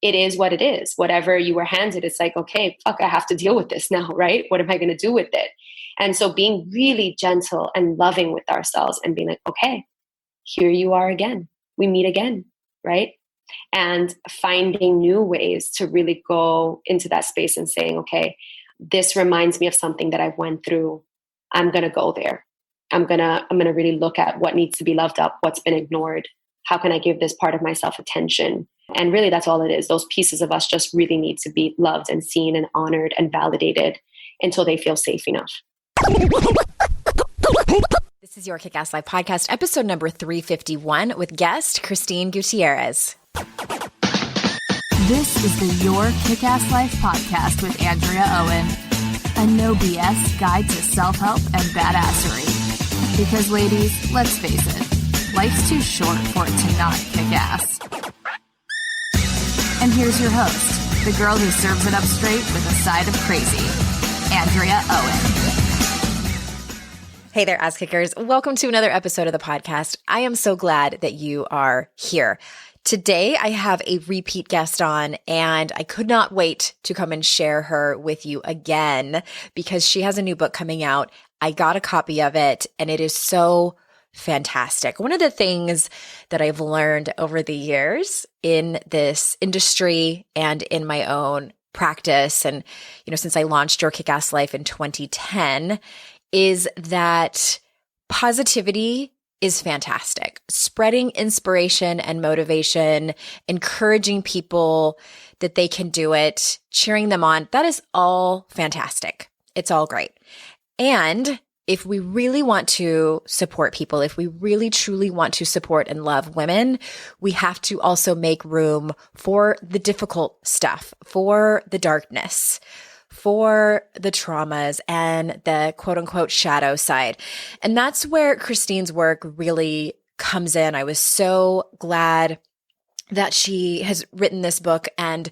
it is what it is. Whatever you were handed, it's like, okay, fuck, I have to deal with this now, right? What am I going to do with it? And so being really gentle and loving with ourselves and being like, okay, here you are again. We meet again, right? And finding new ways to really go into that space and saying, okay, this reminds me of something that I've went through. I'm going to go there. I'm going to really look at what needs to be loved up, what's been ignored. How can I give this part of myself attention? And really, that's all it is. Those pieces of us just really need to be loved and seen and honored and validated until they feel safe enough. This is your Kick-Ass Life podcast, episode number 351 with guest Christine Gutierrez. This is the Your Kick-Ass Life podcast with Andrea Owen, a no BS guide to self-help and badassery. Because ladies, let's face it, life's too short for it to not kick ass. And here's your host, the girl who serves it up straight with a side of crazy, Andrea Owen. Hey there, ass kickers. Welcome to another episode of the podcast. I am so glad that you are here. Today, I have a repeat guest on, and I could not wait to come and share her with you again because she has a new book coming out. I got a copy of it, and it is so fantastic. One of the things that I've learned over the years in this industry and in my own practice, and since I launched Your Kick-Ass Life in 2010, is that positivity is fantastic. Spreading inspiration and motivation, encouraging people that they can do it, cheering them on, that is all fantastic. It's all great. And if we really want to support people, if we really truly want to support and love women, we have to also make room for the difficult stuff, for the darkness, for the traumas and the quote unquote shadow side. And that's where Christine's work really comes in. I was so glad that she has written this book, and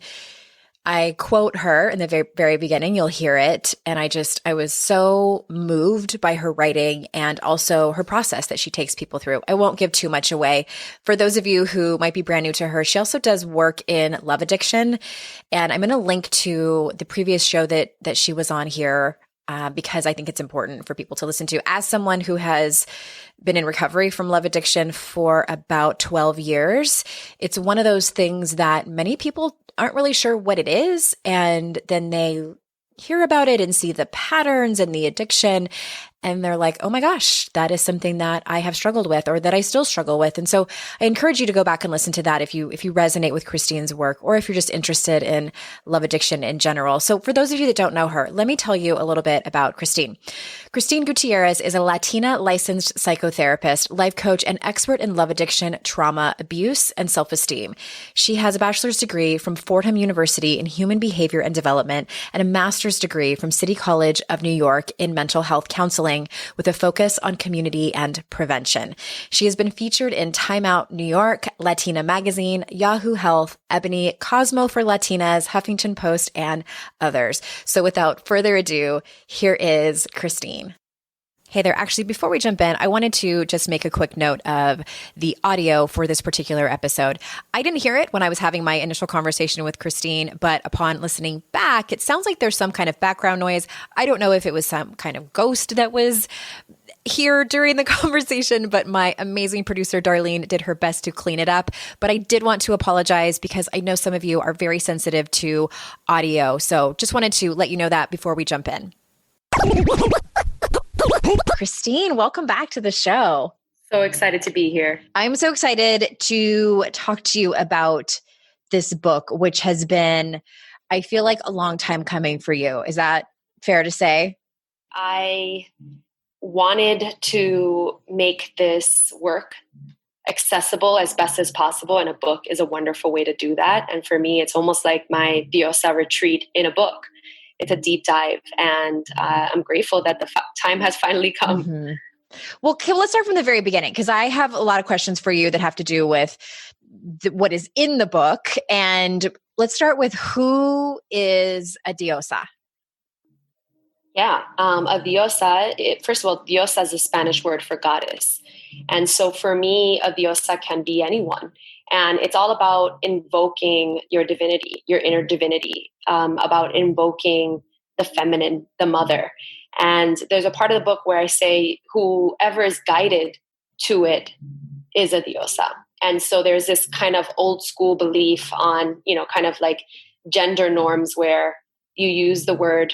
I quote her in the very, very beginning. You'll hear it. And I was so moved by her writing and also her process that she takes people through. I won't give too much away. For those of you who might be brand new to her, she also does work in love addiction. And I'm going to link to the previous show that she was on here because I think it's important for people to listen to. As someone who has been in recovery from love addiction for about 12 years, it's one of those things that many people aren't really sure what it is. And then they hear about it and see the patterns and the addiction. And they're like, oh my gosh, that is something that I have struggled with or that I still struggle with. And so I encourage you to go back and listen to that if you resonate with Christine's work or if you're just interested in love addiction in general. So for those of you that don't know her, let me tell you a little bit about Christine. Christine Gutierrez is a Latina licensed psychotherapist, life coach, and expert in love addiction, trauma, abuse, and self-esteem. She has a bachelor's degree from Fordham University in human behavior and development and a master's degree from City College of New York in mental health counseling with a focus on community and prevention. She has been featured in Time Out New York, Latina Magazine, Yahoo Health, Ebony, Cosmo for Latinas, Huffington Post, and others. So without further ado, here is Christine. Hey there. Actually, before we jump in, I wanted to just make a quick note of the audio for this particular episode. I didn't hear it when I was having my initial conversation with Christine, but upon listening back, it sounds like there's some kind of background noise. I don't know if it was some kind of ghost that was here during the conversation, but my amazing producer, Darlene, did her best to clean it up. But I did want to apologize because I know some of you are very sensitive to audio. So just wanted to let you know that before we jump in. Christine, welcome back to the show. So excited to be here. I'm so excited to talk to you about this book, which has been, I feel like, a long time coming for you. Is that fair to say? I wanted to make this work accessible as best as possible, and a book is a wonderful way to do that. And for me, it's almost like my Diosa retreat in a book. It's a deep dive, and I'm grateful that the time has finally come. Mm-hmm. Well, let's start from the very beginning, because I have a lot of questions for you that have to do with what is in the book. And let's start with, who is a Diosa? Yeah. A diosa, first of all, diosa is a Spanish word for goddess. And so for me, a diosa can be anyone. And it's all about invoking your divinity, your inner divinity, about invoking the feminine, the mother. And there's a part of the book where I say, whoever is guided to it is a diosa. And so there's this kind of old school belief on, kind of like gender norms where you use the word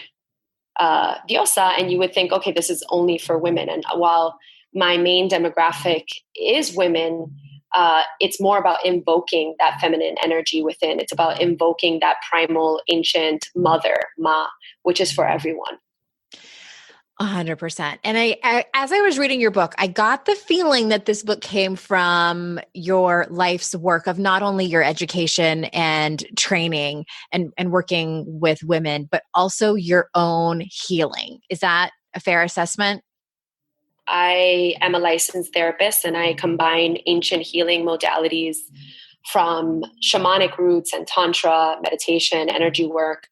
diosa and you would think, okay, this is only for women. And while my main demographic is women, it's more about invoking that feminine energy within. It's about invoking that primal ancient mother, Ma, which is for everyone. 100%. And as I was reading your book, I got the feeling that this book came from your life's work of not only your education and training and working with women, but also your own healing. Is that a fair assessment? I am a licensed therapist and I combine ancient healing modalities from shamanic roots and tantra, meditation, energy work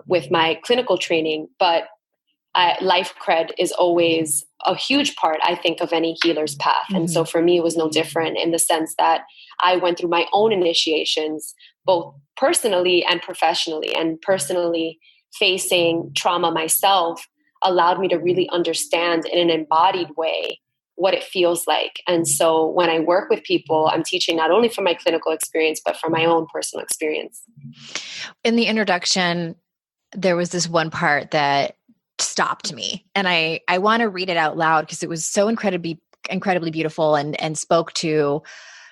with my clinical training. But life cred is always a huge part, I think, of any healer's path. Mm-hmm. And so for me, it was no different in the sense that I went through my own initiations, both personally and professionally. And personally, facing trauma myself allowed me to really understand in an embodied way what it feels like. And so when I work with people, I'm teaching not only from my clinical experience, but from my own personal experience. In the introduction, there was this one part that stopped me. And I want to read it out loud because it was so incredibly beautiful and spoke to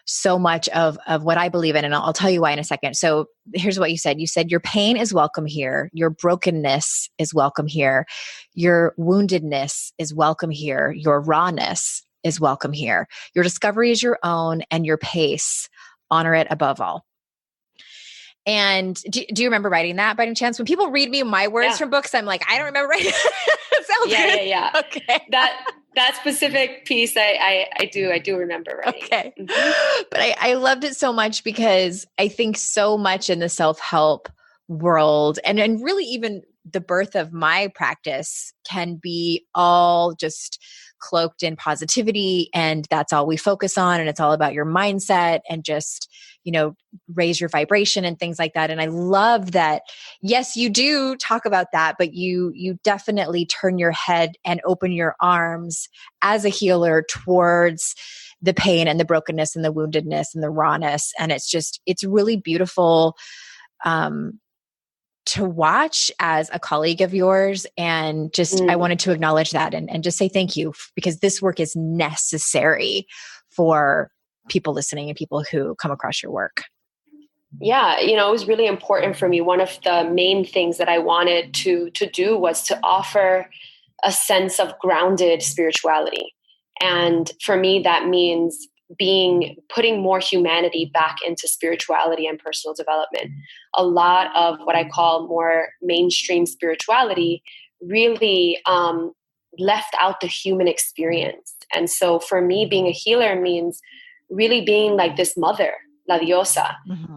so much of what I believe in. And I'll tell you why in a second. So here's what you said. You said, your pain is welcome here. Your brokenness is welcome here. Your woundedness is welcome here. Your rawness is welcome here. Your discovery is your own and your pace. Honor it above all. And do you remember writing that by any chance? When people read me my words from books, I'm like, I don't remember writing that. Yeah. Okay. That specific piece, I do remember writing. Okay. Mm-hmm. But I loved it so much because I think so much in the self-help world and really even the birth of my practice can be all just cloaked in positivity. And that's all we focus on. And it's all about your mindset and just, raise your vibration and things like that. And I love that. Yes, you do talk about that, but you definitely turn your head and open your arms as a healer towards the pain and the brokenness and the woundedness and the rawness. And it's really beautiful, to watch as a colleague of yours. And just, I wanted to acknowledge that and just say thank you because this work is necessary for people listening and people who come across your work. Yeah. It was really important for me. One of the main things that I wanted to do was to offer a sense of grounded spirituality. And for me, that means putting more humanity back into spirituality and personal development. A lot of what I call more mainstream spirituality really left out the human experience. And so for me, being a healer means really being like this mother, La Diosa,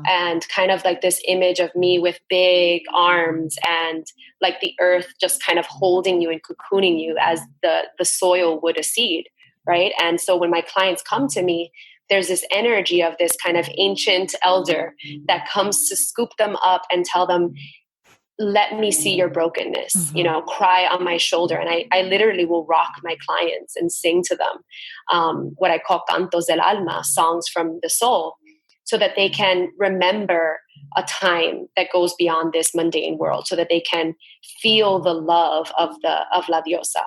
and kind of like this image of me with big arms and like the earth just kind of holding you and cocooning you as the soil would a seed. Right. And so when my clients come to me, there's this energy of this kind of ancient elder that comes to scoop them up and tell them, let me see your brokenness, cry on my shoulder. And I literally will rock my clients and sing to them what I call cantos del alma, songs from the soul, so that they can remember a time that goes beyond this mundane world, so that they can feel the love of La Diosa.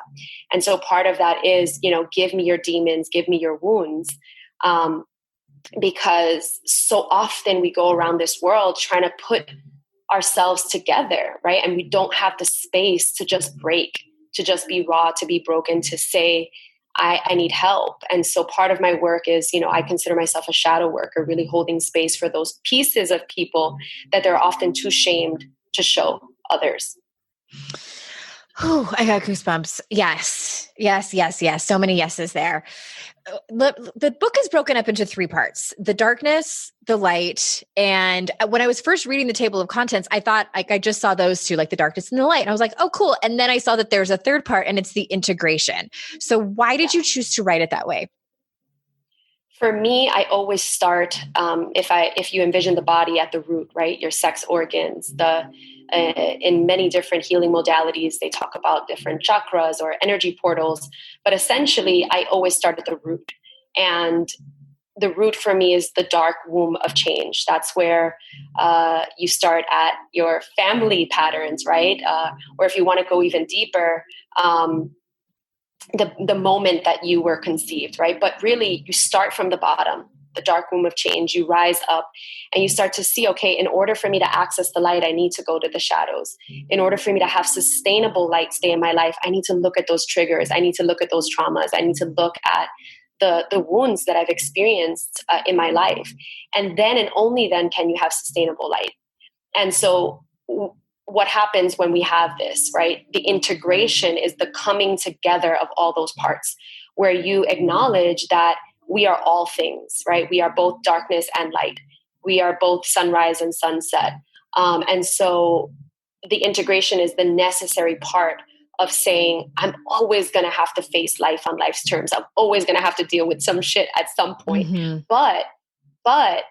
And so part of that is, give me your demons, give me your wounds, because so often we go around this world trying to put ourselves together, right? And we don't have the space to just break, to just be raw, to be broken, to say, I need help. And so part of my work is, I consider myself a shadow worker, really holding space for those pieces of people that they're often too shamed to show others. Oh, I got goosebumps. Yes, yes, yes, yes. So many yeses there. The book is broken up into three parts: the darkness, the light. And when I was first reading the table of contents, I thought like I just saw those two, like the darkness and the light. And I was like, oh, cool. And then I saw that there's a third part and it's the integration. So why did you choose to write it that way? For me, I always start if you envision the body at the root, right? Your sex organs. In many different healing modalities, they talk about different chakras or energy portals. But essentially, I always start at the root, and the root for me is the dark womb of change. That's where you start at your family patterns, right? Or if you want to go even deeper. The moment that you were conceived, right? But really, you start from the bottom, the dark womb of change. You rise up and you start to see, okay, in order for me to access the light, I need to go to the shadows. In order for me to have sustainable light stay in my life, I need to look at those triggers. I need to look at those traumas. I need to look at the wounds that I've experienced in my life. And then and only then can you have sustainable light. And so what happens when we have this, right? The integration is the coming together of all those parts where you acknowledge that we are all things, right? We are both darkness and light. We are both sunrise and sunset. And so the integration is the necessary part of saying, I'm always going to have to face life on life's terms. I'm always going to have to deal with some shit at some point. Mm-hmm. But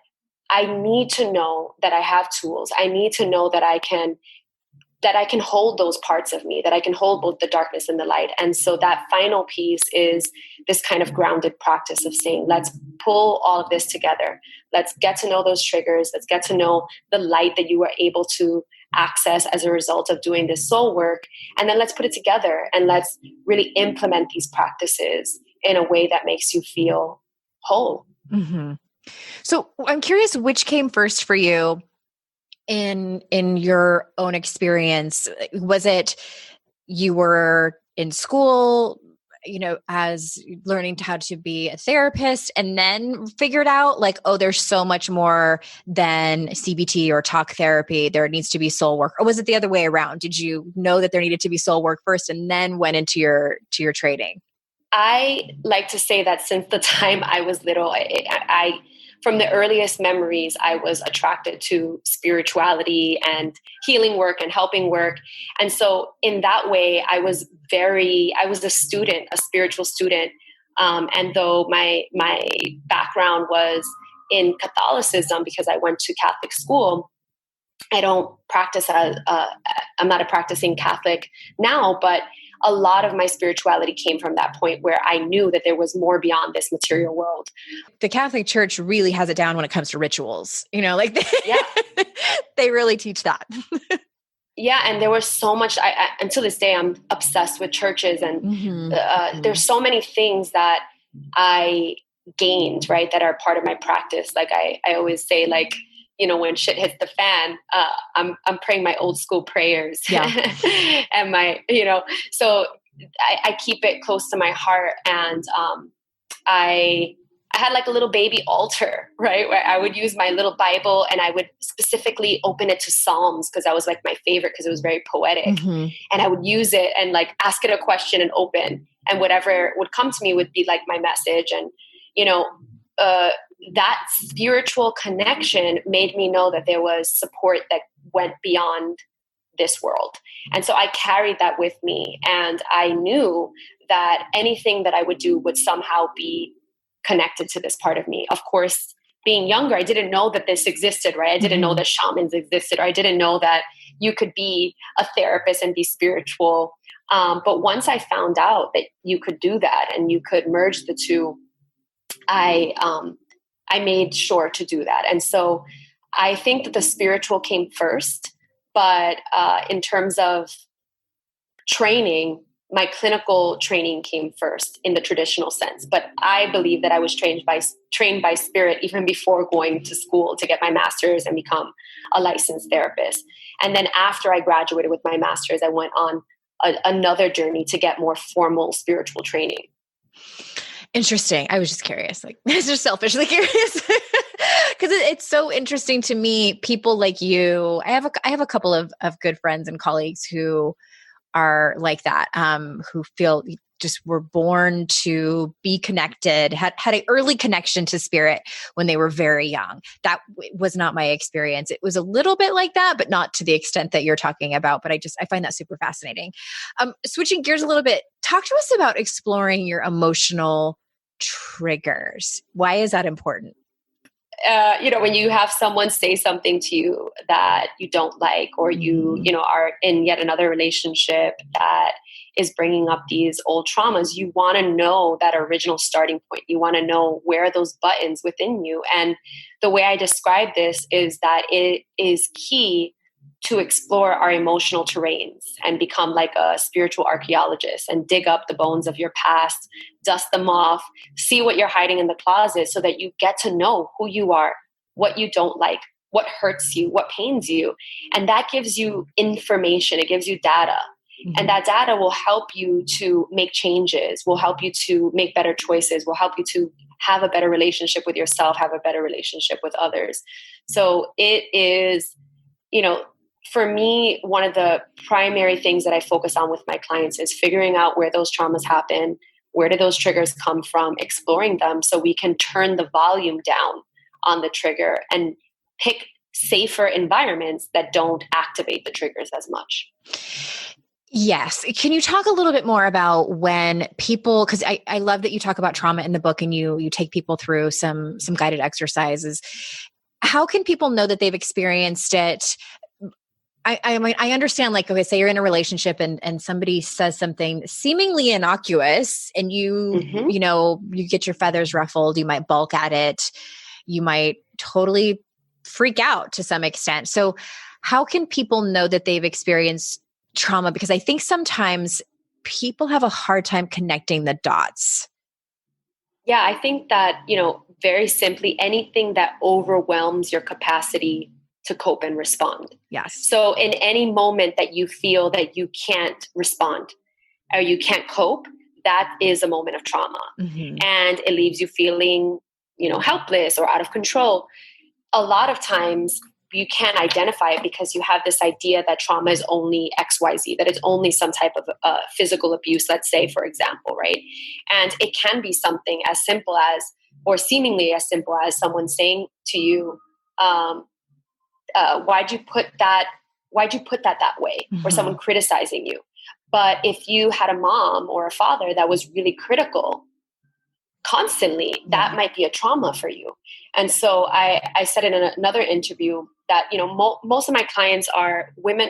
I need to know that I have tools. I need to know that I can hold those parts of me, that I can hold both the darkness and the light. And so that final piece is this kind of grounded practice of saying, let's pull all of this together. Let's get to know those triggers. Let's get to know the light that you were able to access as a result of doing this soul work. And then let's put it together and let's really implement these practices in a way that makes you feel whole. Mm-hmm. So I'm curious, which came first for you? In your own experience, was it you were in school, as learning how to be a therapist and then figured out like, oh, there's so much more than CBT or talk therapy. There needs to be soul work. Or was it the other way around? Did you know that there needed to be soul work first and then went into your training? I like to say that since the time I was little, I from the earliest memories, I was attracted to spirituality and healing work and helping work. And so in that way, I was a student, a spiritual student. And though my background was in Catholicism because I went to Catholic school, I don't practice I'm not a practicing Catholic now, but a lot of my spirituality came from that point where I knew that there was more beyond this material world. The Catholic Church really has it down when it comes to rituals, they really teach that. Yeah. And there was so much, until this day, I'm obsessed with churches and there's so many things that I gained, right, that are part of my practice. Like I always say, like, when shit hits the fan, I'm praying my old school prayers. Yeah. And so I keep it close to my heart. And I had like a little baby altar, right, where I would use my little Bible and I would specifically open it to Psalms because that was like my favorite because it was very poetic. Mm-hmm. And I would use it and like ask it a question and open, and whatever would come to me would be like my message. And, that spiritual connection made me know that there was support that went beyond this world. And so I carried that with me. And I knew that anything that I would do would somehow be connected to this part of me. Of course, being younger, I didn't know that this existed, right? I didn't know that shamans existed, or I didn't know that you could be a therapist and be spiritual. But once I found out that you could do that and you could merge the two, I made sure to do that. And so I think that the spiritual came first, but in terms of training, my clinical training came first in the traditional sense. But I believe that I was trained by spirit even before going to school to get my master's and become a licensed therapist. And then after I graduated with my master's, I went on another journey to get more formal spiritual training. Interesting. I was just curious, like just selfishly curious, because it's so interesting to me. People like you, I have a couple of good friends and colleagues who are like that, who feel just were born to be connected, had an early connection to spirit when they were very young. That was not my experience. It was a little bit like that, but not to the extent that you're talking about. But I find that super fascinating. Switching gears a little bit, talk to us about exploring your emotional triggers. Why is that important? When you have someone say something to you that you don't like, or you are in yet another relationship that is bringing up these old traumas, you want to know that original starting point. You want to know where are those buttons within you. And the way I describe this is that it is key to explore our emotional terrains and become like a spiritual archaeologist and dig up the bones of your past, dust them off, see what you're hiding in the closet so that you get to know who you are, what you don't like, what hurts you, what pains you. And that gives you information. It gives you data. Mm-hmm. And that data will help you to make changes, will help you to make better choices, will help you to have a better relationship with yourself, have a better relationship with others. So it is, for me, one of the primary things that I focus on with my clients is figuring out where those traumas happen, where do those triggers come from, exploring them so we can turn the volume down on the trigger and pick safer environments that don't activate the triggers as much. Yes. Can you talk a little bit more about when people, because I love that you talk about trauma in the book and you take people through some guided exercises. How can people know that they've experienced it? I mean, I understand, like, okay, say you're in a relationship and somebody says something seemingly innocuous and you get your feathers ruffled, you might balk at it, you might totally freak out to some extent. So how can people know that they've experienced trauma? Because I think sometimes people have a hard time connecting the dots. Yeah, I think that, very simply, anything that overwhelms your capacity to cope and respond. Yes. So in any moment that you feel that you can't respond or you can't cope, that is a moment of trauma. Mm-hmm. And it leaves you feeling, helpless or out of control. A lot of times you can't identify it because you have this idea that trauma is only XYZ, that it's only some type of physical abuse, let's say, for example, right? And it can be something as simple as, or seemingly as simple as someone saying to you, why'd you put that that way? Mm-hmm. Or someone criticizing you. But if you had a mom or a father that was really critical constantly, that might be a trauma for you. And so I said in another interview that, most of my clients are women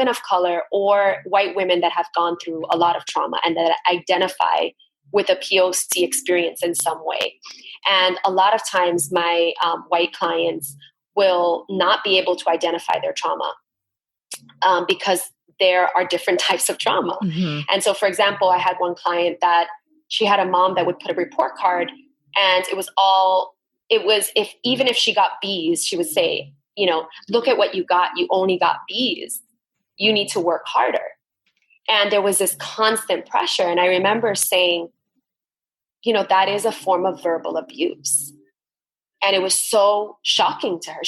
of color or white women that have gone through a lot of trauma and that identify with a POC experience in some way. And a lot of times my white clients will not be able to identify their trauma because there are different types of trauma. Mm-hmm. And so, for example, I had one client that she had a mom that would put a report card, and even if she got B's, she would say, look at what you got. You only got B's. You need to work harder. And there was this constant pressure. And I remember saying, that is a form of verbal abuse. And it was so shocking to her.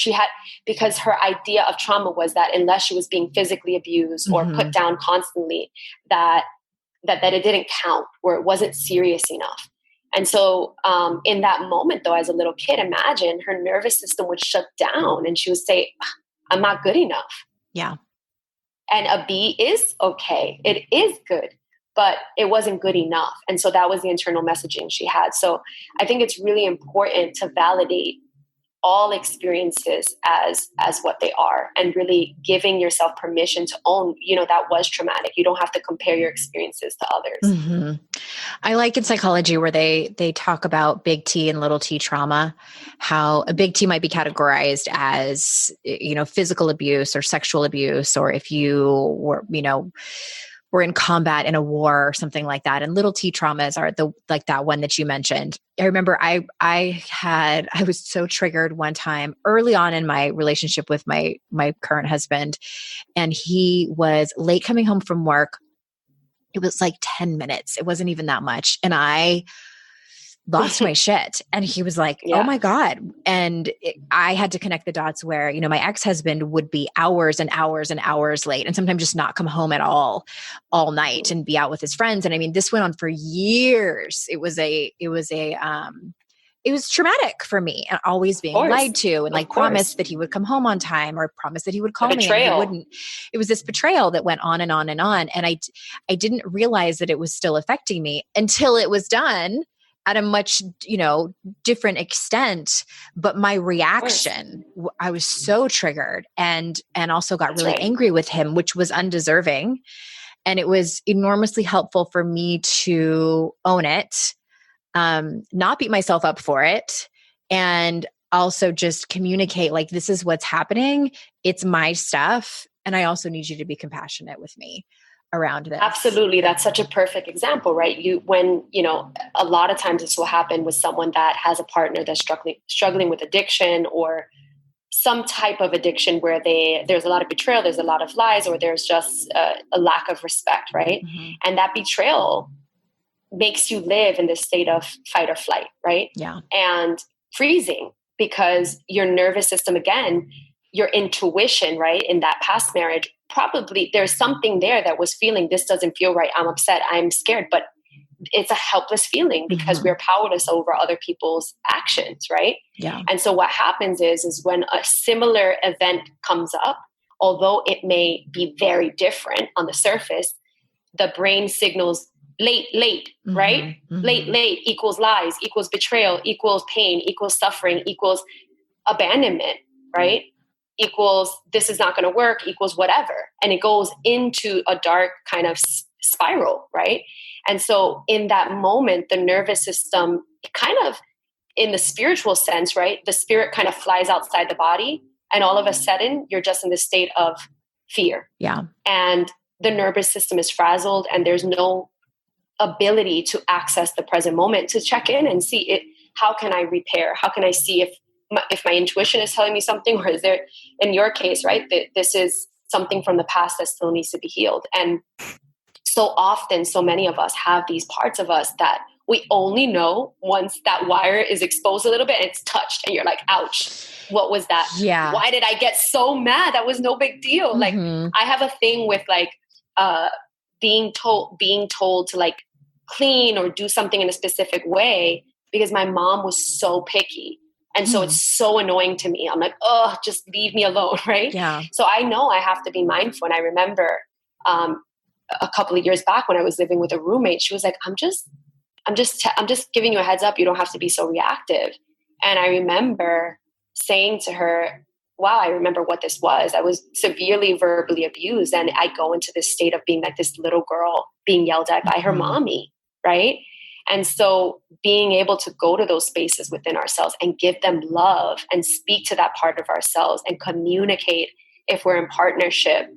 Because her idea of trauma was that unless she was being physically abused or put down constantly, that it didn't count, or it wasn't serious enough. And so in that moment, though, as a little kid, imagine her nervous system would shut down and she would say, I'm not good enough. Yeah. And a B is okay. It is good, but it wasn't good enough. And so that was the internal messaging she had. So I think it's really important to validate all experiences as what they are, and really giving yourself permission to own, that was traumatic. You don't have to compare your experiences to others. Mm-hmm. I like in psychology where they talk about big T and little t trauma, how a big T might be categorized as, physical abuse or sexual abuse, or if you were in combat in a war or something like that. And little T traumas are like that one that you mentioned. I remember I was so triggered one time early on in my relationship with my current husband, and he was late coming home from work. It was like 10 minutes. It wasn't even that much. And I lost my shit. And he was like, oh my God. And I had to connect the dots where, my ex-husband would be hours and hours and hours late and sometimes just not come home at all night and be out with his friends. And I mean, this went on for years. It was traumatic for me, and always being lied to and like promised that he would come home on time or promised that he would call me and he wouldn't. It was this betrayal that went on and on and on. And I didn't realize that it was still affecting me until it was done at a much, different extent. But my reaction, I was so triggered and also got really angry with him, which was undeserving. And it was enormously helpful for me to own it, not beat myself up for it, and also just communicate like, this is what's happening. It's my stuff. And I also need you to be compassionate with me around this. Absolutely. That's such a perfect example, right? A lot of times this will happen with someone that has a partner that's struggling with addiction or some type of addiction where there's a lot of betrayal, there's a lot of lies, or there's just a lack of respect, right? Mm-hmm. And that betrayal makes you live in this state of fight or flight, right? Yeah. And freezing, because your nervous system, again, your intuition, right, in that past marriage, probably there's something there that was feeling, this doesn't feel right. I'm upset. I'm scared. But it's a helpless feeling because we're powerless over other people's actions, right? Yeah. And so what happens is when a similar event comes up, although it may be very different on the surface, the brain signals late, right? Mm-hmm. Late equals lies, equals betrayal, equals pain, equals suffering, equals abandonment, right? Equals this is not going to work, equals whatever. And it goes into a dark kind of spiral, right? And so in that moment, the nervous system kind of, in the spiritual sense, right? The spirit kind of flies outside the body, and all of a sudden you're just in this state of fear. Yeah. And the nervous system is frazzled, and there's no ability to access the present moment to check in and see it. How can I repair? How can I see if my intuition is telling me something, or is there, in your case, right, that this is something from the past that still needs to be healed? And so often, so many of us have these parts of us that we only know once that wire is exposed a little bit and it's touched, and you're like, ouch, what was that? Yeah. Why did I get so mad? That was no big deal. Mm-hmm. Like, I have a thing with like, being told to like clean or do something in a specific way, because my mom was so picky. And so it's so annoying to me. I'm like, oh, just leave me alone. Right. Yeah. So I know I have to be mindful. And I remember, a couple of years back when I was living with a roommate, she was like, I'm just giving you a heads up. You don't have to be so reactive. And I remember saying to her, wow, I remember what this was. I was severely verbally abused. And I go into this state of being like this little girl being yelled at by her mommy. Right. And so being able to go to those spaces within ourselves and give them love and speak to that part of ourselves and communicate if we're in partnership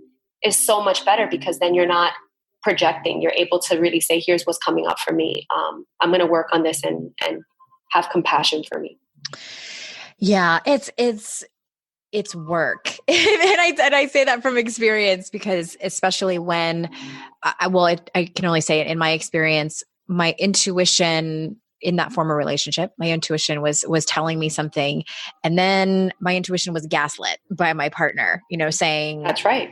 is so much better, because then you're not projecting. You're able to really say, here's what's coming up for me. I'm going to work on this and have compassion for me. Yeah, it's work. and I say that from experience, because especially when, I can only say it in my experience, my intuition in that former relationship, my intuition was telling me something. And then my intuition was gaslit by my partner, saying, that's right.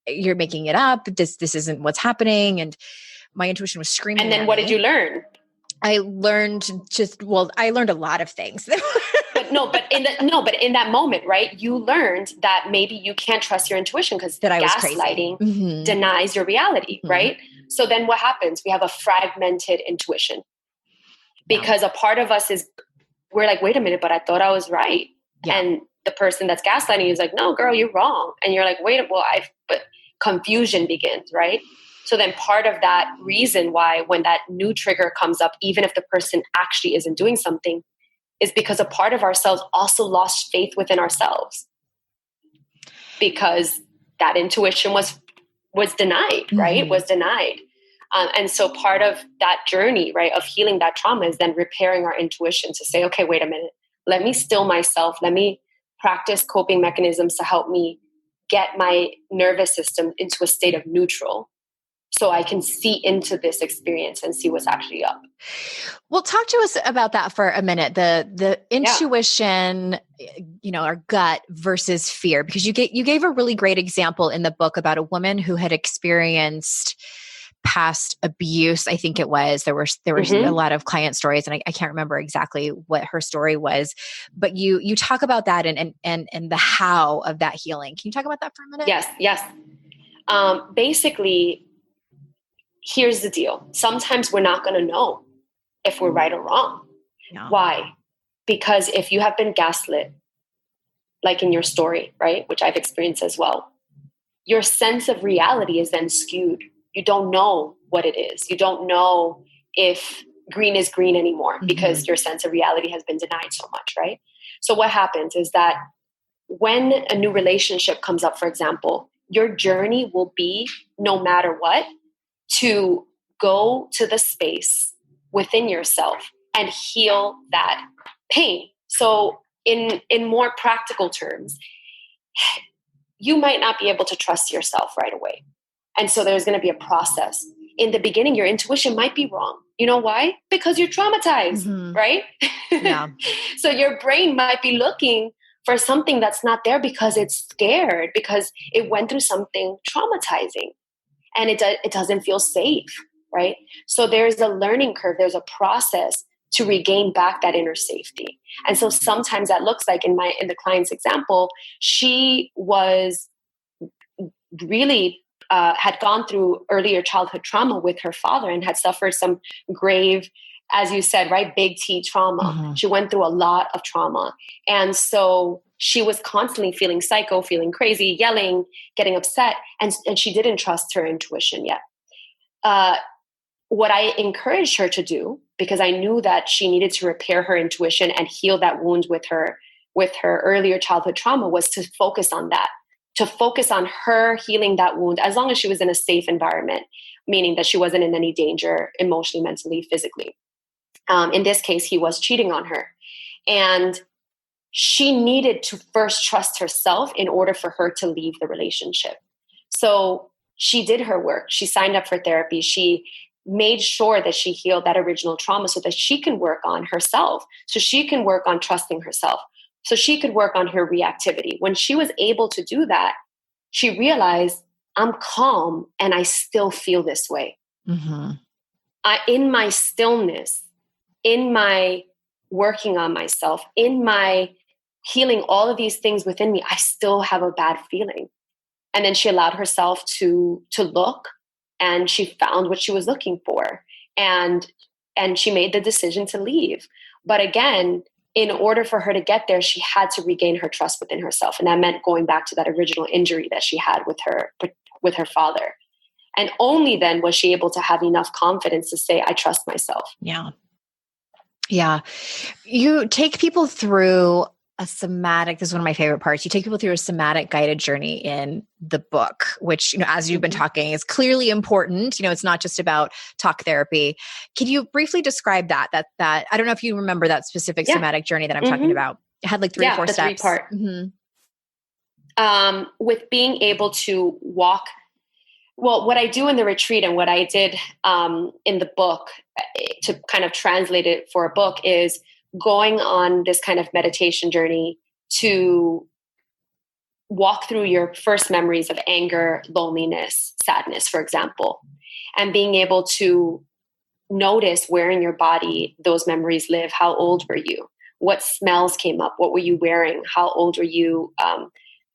You're making it up. This isn't what's happening. And my intuition was screaming. And then what did you learn? I learned I learned a lot of things. but in that moment, right, you learned that maybe you can't trust your intuition because gaslighting denies your reality, right? So then what happens? We have a fragmented intuition, because a part of us we're like, wait a minute, but I thought I was right. Yeah. And the person that's gaslighting you is like, no, girl, you're wrong. And you're like, but confusion begins, right? So then part of that reason why when that new trigger comes up, even if the person actually isn't doing something, is because a part of ourselves also lost faith within ourselves, because that intuition was denied, right? Was denied. And so part of that journey, right, of healing that trauma is then repairing our intuition to say, okay, wait a minute, let me still myself. Let me practice coping mechanisms to help me get my nervous system into a state of neutral, so I can see into this experience and see what's actually up. Well, talk to us about that for a minute. The intuition, our gut versus fear, because you gave a really great example in the book about a woman who had experienced past abuse. I think it was, there were a lot of client stories, and I can't remember exactly what her story was, but you talk about that and the how of that healing. Can you talk about that for a minute? Yes. Basically, here's the deal. Sometimes we're not going to know if we're right or wrong. No. Why? Because if you have been gaslit, like in your story, right, which I've experienced as well, your sense of reality is then skewed. You don't know what it is. You don't know if green is green anymore because your sense of reality has been denied so much, right? So what happens is that when a new relationship comes up, for example, your journey will be, no matter what, to go to the space within yourself and heal that pain. So in more practical terms, you might not be able to trust yourself right away. And so there's going to be a process. In the beginning, your intuition might be wrong. You know why? Because you're traumatized, right? Yeah. So your brain might be looking for something that's not there because it's scared, because it went through something traumatizing and it doesn't feel safe, right? So there's a learning curve. There's a process to regain back that inner safety. And so sometimes that looks like in the client's example, she was really had gone through earlier childhood trauma with her father and had suffered some grave, as you said, right, big T trauma. She went through a lot of trauma. And so she was constantly feeling psycho, feeling crazy, yelling, getting upset, and she didn't trust her intuition yet. What I encouraged her to do, because I knew that she needed to repair her intuition and heal that wound with her earlier childhood trauma, was to focus on that. To focus on her healing that wound, as long as she was in a safe environment, meaning that she wasn't in any danger emotionally, mentally, physically. In this case, he was cheating on her. And she needed to first trust herself in order for her to leave the relationship. So she did her work. She signed up for therapy. She made sure that she healed that original trauma so that she can work on herself, so she can work on trusting herself, so she could work on her reactivity. When she was able to do that, she realized, I'm calm and I still feel this way. In my stillness, in my working on myself, in my healing all of these things within me, I still have a bad feeling. And then she allowed herself to look, and she found what she was looking for. And she made the decision to leave. But again, in order for her to get there, she had to regain her trust within herself. And that meant going back to that original injury that she had with her father. And only then was she able to have enough confidence to say, I trust myself. Yeah. Yeah. You take people through a somatic, this is one of my favorite parts. You take people through a somatic guided journey in the book, which, as you've been talking, is clearly important. It's not just about talk therapy. Can you briefly describe that I don't know if you remember that specific somatic journey that I'm talking about. It had like 3 or 4 steps. 3-part. With being able to walk. Well, what I do in the retreat and what I did in the book to kind of translate it for a book is going on this kind of meditation journey to walk through your first memories of anger, loneliness, sadness, for example, and being able to notice where in your body those memories live. How old were you? What smells came up? What were you wearing? How old were you?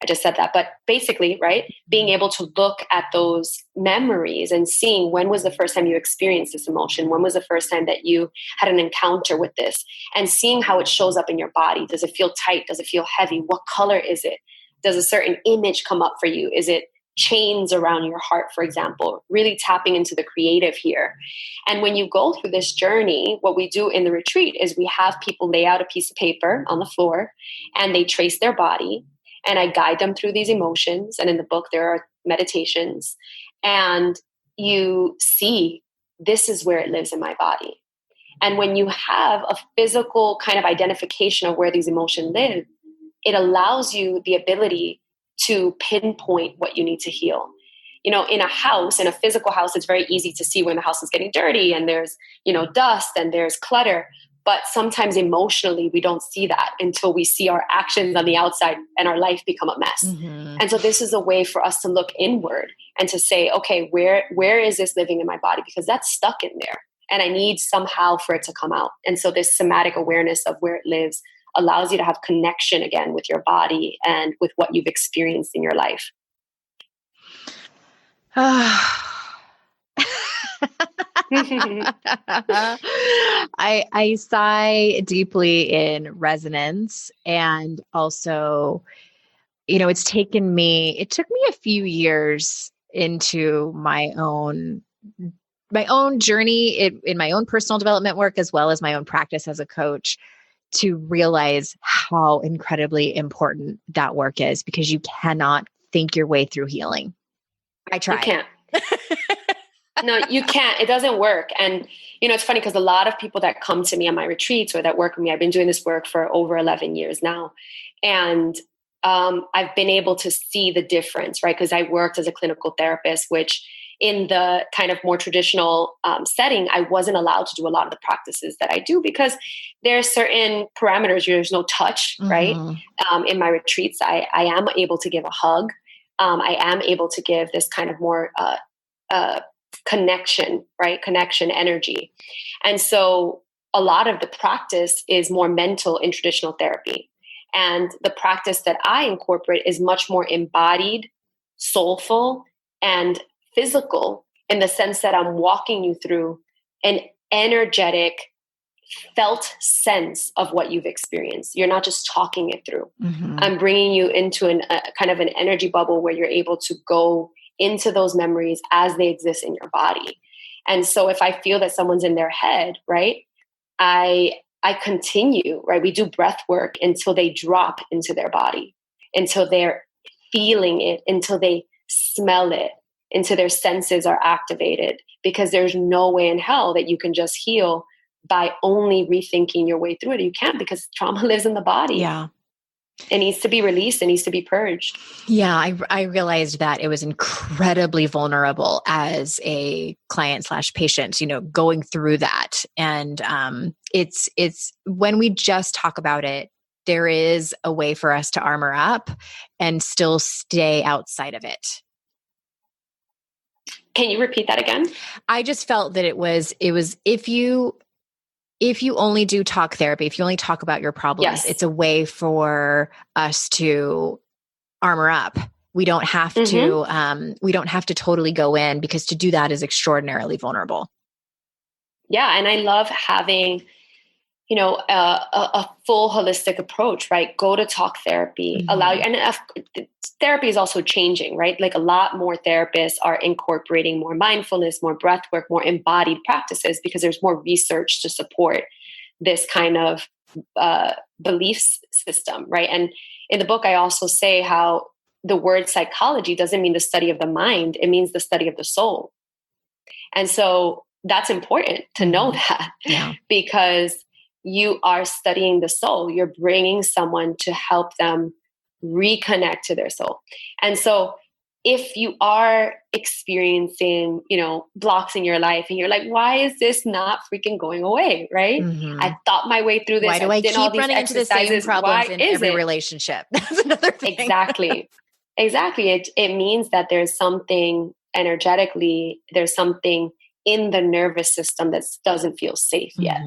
I just said that, but basically, right, being able to look at those memories and seeing when was the first time you experienced this emotion? When was the first time that you had an encounter with this? And seeing how it shows up in your body. Does it feel tight? Does it feel heavy? What color is it? Does a certain image come up for you? Is it chains around your heart, for example? Really tapping into the creative here. And when you go through this journey, what we do in the retreat is we have people lay out a piece of paper on the floor and they trace their body. And I guide them through these emotions. And in the book, there are meditations. And you see, this is where it lives in my body. And when you have a physical kind of identification of where these emotions live, it allows you the ability to pinpoint what you need to heal. in a house, in a physical house, it's very easy to see when the house is getting dirty and there's, dust and there's clutter. But sometimes emotionally, we don't see that until we see our actions on the outside and our life become a mess. Mm-hmm. And so this is a way for us to look inward and to say, okay, where is this living in my body? Because that's stuck in there and I need somehow for it to come out. And so this somatic awareness of where it lives allows you to have connection again with your body and with what you've experienced in your life. I sigh deeply in resonance, and also, it took me a few years into my own journey in my own personal development work, as well as my own practice as a coach, to realize how incredibly important that work is, because you cannot think your way through healing. I tried. You can't. No, you can't. It doesn't work. And, it's funny because a lot of people that come to me on my retreats or that work with me, I've been doing this work for over 11 years now. And I've been able to see the difference, right? Because I worked as a clinical therapist, which in the kind of more traditional setting, I wasn't allowed to do a lot of the practices that I do because there are certain parameters. There's no touch, right? In my retreats, I am able to give a hug. I am able to give this kind of more connection, right? Connection energy. And so a lot of the practice is more mental in traditional therapy. And the practice that I incorporate is much more embodied, soulful, and physical, in the sense that I'm walking you through an energetic, felt sense of what you've experienced. You're not just talking it through. Mm-hmm. I'm bringing you into a kind of an energy bubble where you're able to go into those memories as they exist in your body. And so if I feel that someone's in their head, right, I continue, right? We do breath work until they drop into their body, until they're feeling it, until they smell it, until their senses are activated, because there's no way in hell that you can just heal by only rethinking your way through it. You can't, because trauma lives in the body. Yeah. It needs to be released. It needs to be purged. Yeah. I realized that it was incredibly vulnerable as a client / patient, going through that. And it's when we just talk about it, there is a way for us to armor up and still stay outside of it. Can you repeat that again? I just felt that it was if you only do talk therapy, if you only talk about your problems, yes, it's a way for us to armor up. We don't have to totally go in, because to do that is extraordinarily vulnerable. Yeah. And I love having, a full holistic approach, right? Go to talk therapy, allow you, and therapy is also changing, right? Like a lot more therapists are incorporating more mindfulness, more breath work, more embodied practices, because there's more research to support this kind of belief system, right? And in the book, I also say how the word psychology doesn't mean the study of the mind. It means the study of the soul. And so that's important to know that, because you are studying the soul. You're bringing someone to help them reconnect to their soul. And so if you are experiencing, blocks in your life and you're like, why is this not freaking going away? Right? Mm-hmm. I thought my way through this. Why do I keep running into the same problems in every relationship? That's another thing. Exactly. It means that there's something energetically, there's something in the nervous system that doesn't feel safe yet,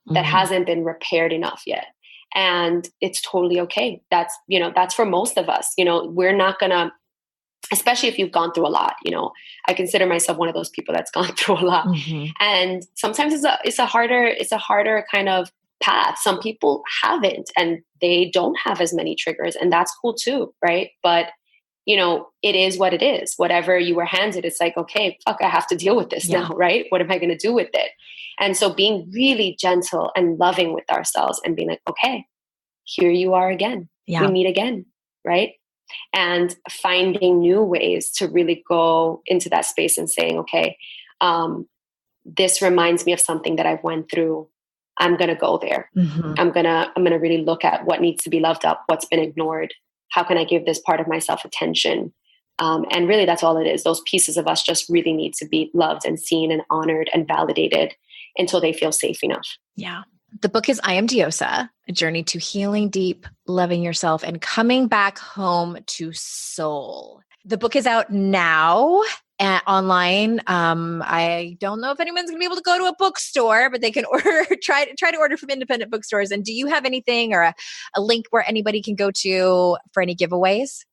that hasn't been repaired enough yet. And it's totally okay. That's for most of us. We're not gonna, especially if you've gone through a lot. I consider myself one of those people that's gone through a lot. And sometimes it's a harder kind of path. Some people haven't, and they don't have as many triggers, and that's cool too, right? But it is what it is. Whatever you were handed, it's like, okay, fuck, I have to deal with this now, right? What am I going to do with it? And so being really gentle and loving with ourselves and being like, okay, here you are again. We meet again, right? And finding new ways to really go into that space and saying, okay, this reminds me of something that I've went through. I'm going to go there. I'm going to really look at what needs to be loved up, what's been ignored. How can I give this part of myself attention? And really, that's all it is. Those pieces of us just really need to be loved and seen and honored and validated until they feel safe enough. Yeah. The book is I Am Diosa, A Journey to Healing Deep, Loving Yourself, and Coming Back Home to Soul. The book is out now online. I don't know if anyone's going to be able to go to a bookstore, but they can try to order from independent bookstores. And do you have anything or a link where anybody can go to for any giveaways?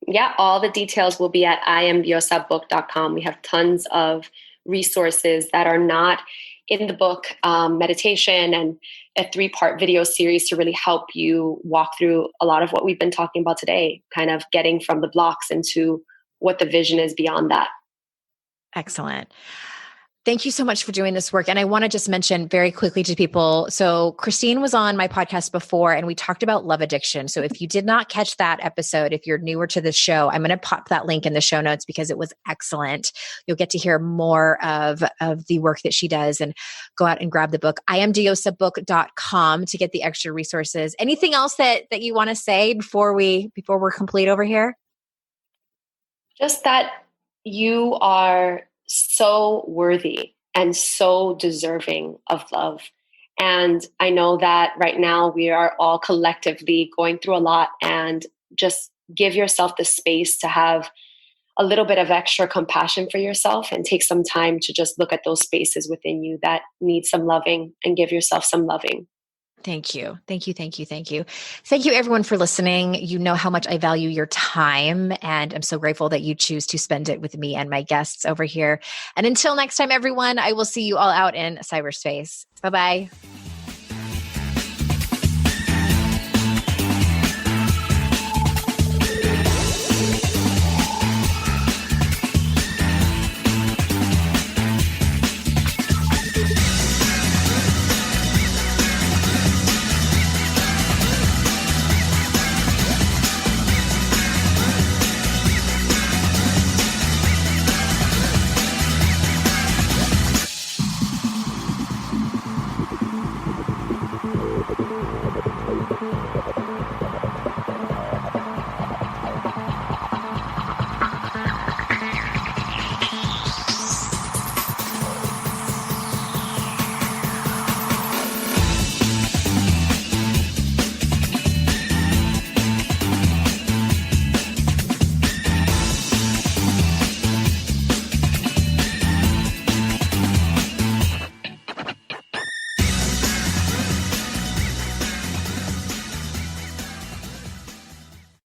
Yeah, all the details will be at iamdiosabook.com. We have tons of resources that are not in the book, meditation and a 3-part video series to really help you walk through a lot of what we've been talking about today, kind of getting from the blocks into what the vision is beyond that. Excellent. Thank you so much for doing this work. And I want to just mention very quickly to people. So Christine was on my podcast before and we talked about love addiction. So if you did not catch that episode, if you're newer to this show, I'm going to pop that link in the show notes because it was excellent. You'll get to hear more of the work that she does and go out and grab the book. iamdiosabook.com to get the extra resources. Anything else that you want to say before we're complete over here? Just that you are so worthy and so deserving of love. And I know that right now we are all collectively going through a lot, and just give yourself the space to have a little bit of extra compassion for yourself and take some time to just look at those spaces within you that need some loving and give yourself some loving. Thank you. Thank you. Thank you. Thank you. Thank you everyone for listening. You know how much I value your time, and I'm so grateful that you choose to spend it with me and my guests over here. And until next time, everyone, I will see you all out in cyberspace. Bye-bye.